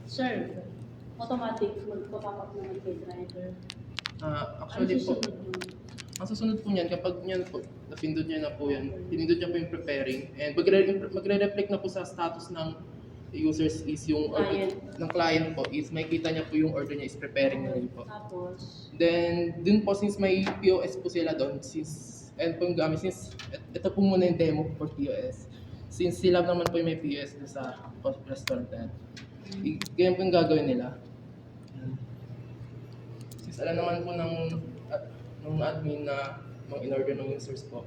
Sir, automatic magpa-pop up naman kay driver. Actually po, susunod yun? ang susunod po niyan, kapag niyan po, napindot niya na po yan, pinindot niya po yung preparing, and magre-reflect na po sa status ng users is yung ng client po, is makikita niya po yung order niya is preparing na rin po. Tapos, Then, dun po, since may POS po sila doon, and po yung gamit, since, ito po muna yung demo for POS. Since sila naman po yung may POS doon sa restaurant na yan. Ganyan po yung gagawin nila. Since alam naman po ng admin na mga in-order ng users po.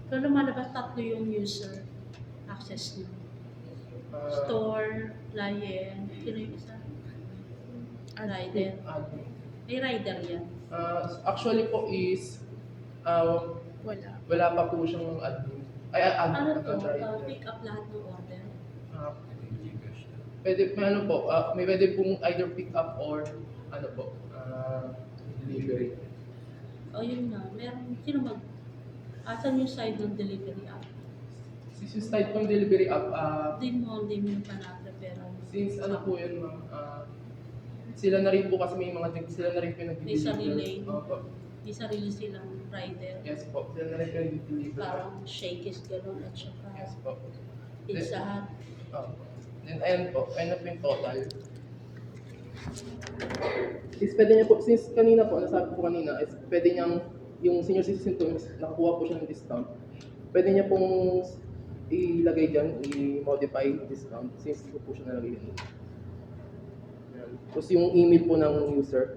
pero lumalabas tatlo yung user access niyo. Store, client, sino yung isa? Rider. Admin. May rider yan. Actually po is, wala pa po siyang admin. Ano admin. to? Pick up lahat ng order. Pwede, may ano po, may pwede pong either pick up or ano po, delivery. O yun nga, sino asan yung side ng delivery app? Since yung type ng delivery app, Hindi mo pa na-prepare. since ano po yun ma'am, sila na rin po kasi may mga sila na rin po yung May sarili. Opo. May sarili silang rider. Yes po, sila na rin po yung nag-deliver. Parang Shakey's gano'n at saka Yes po. Pizza Hut. Then ayan po, ayan na po yung total. Is pwede niya po, since kanina po, nasabi ko kanina, is pwede niyang, yung senior citizen to, nakakuha po siya ng discount. Pwede niya pong ilagay dyan, i-modify discount, since ko po siya nalagay dyan. Tapos yung email po ng user.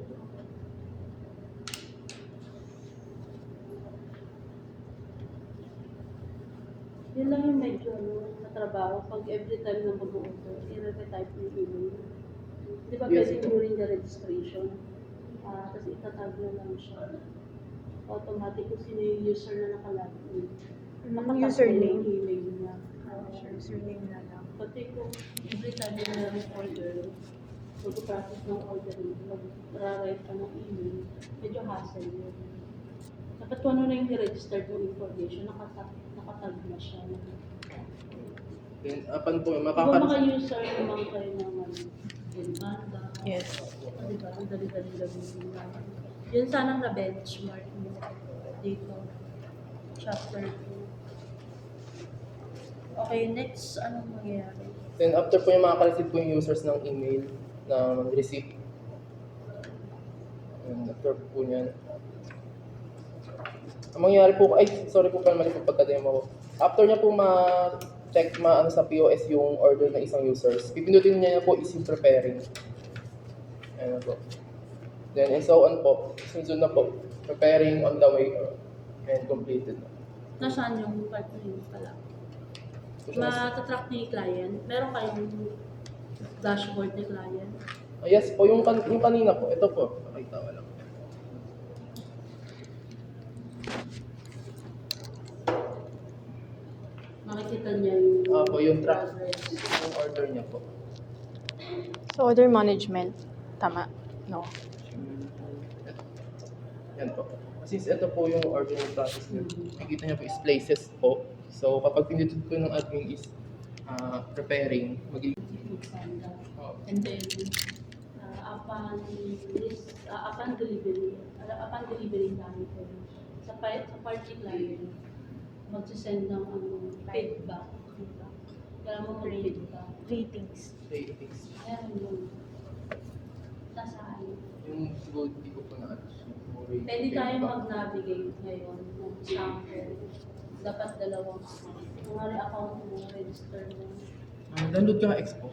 Yun lang yung medyo sa trabaho. Pag every time na mag-order, i-retype yung email. Di ba Yes, pwede po. during the registration? Tapos itatag na lang siya. Automatic kung sino yung user na nakalagin. Yung username. Yung email niya. Username na lang. Pati kung every time na order, mag-process ng order, mag-write ka ng email, medyo hassle yun. Dapat kung ano na yung registered mo information, nakatag na siya. Then, apan po, Kung mga user naman kayo naman, banda, Yes. diba, ang dali-dali gawin nila. Yun sanang na-benchmark mo dito. Chapter 2. Okay, next, anong mangyayari? Then after po yung makaka-receive po yung users ng email na receipt. And after po niyan. Ang mangyayari po, sorry po pala mali po pagka-demo ko. After niya po ma-check ano sa POS yung order ng isang users, pipindutin niya po is yung preparing. Ayan po. Then and so on po, sunod na po, preparing on the way and completed na. Nasaan yung part na yun pala? Matatrack ni client? Meron kayong dashboard ni client? Yes po, yung kanina po, ito po, nakita ko lang. Makikita niya yung Po, yung track, progress. yung order niya po. So, order management. Tama. No. Yan po. Since ito po yung ordering process niya, makikita niya po is places po. So kapag pinindot po ng admin is preparing, magiging... And then, upon delivery namin po, sa party client, magsisend ng feedback. Kaya mo mag-feedback. Ratings. Ratings. Ayan yung nasaan. Yung siguro hindi ko po na Pwede tayo mag-navigate ngayon ng sample. Dapat dalawang account. Kung account mo, register mo. download ka expo.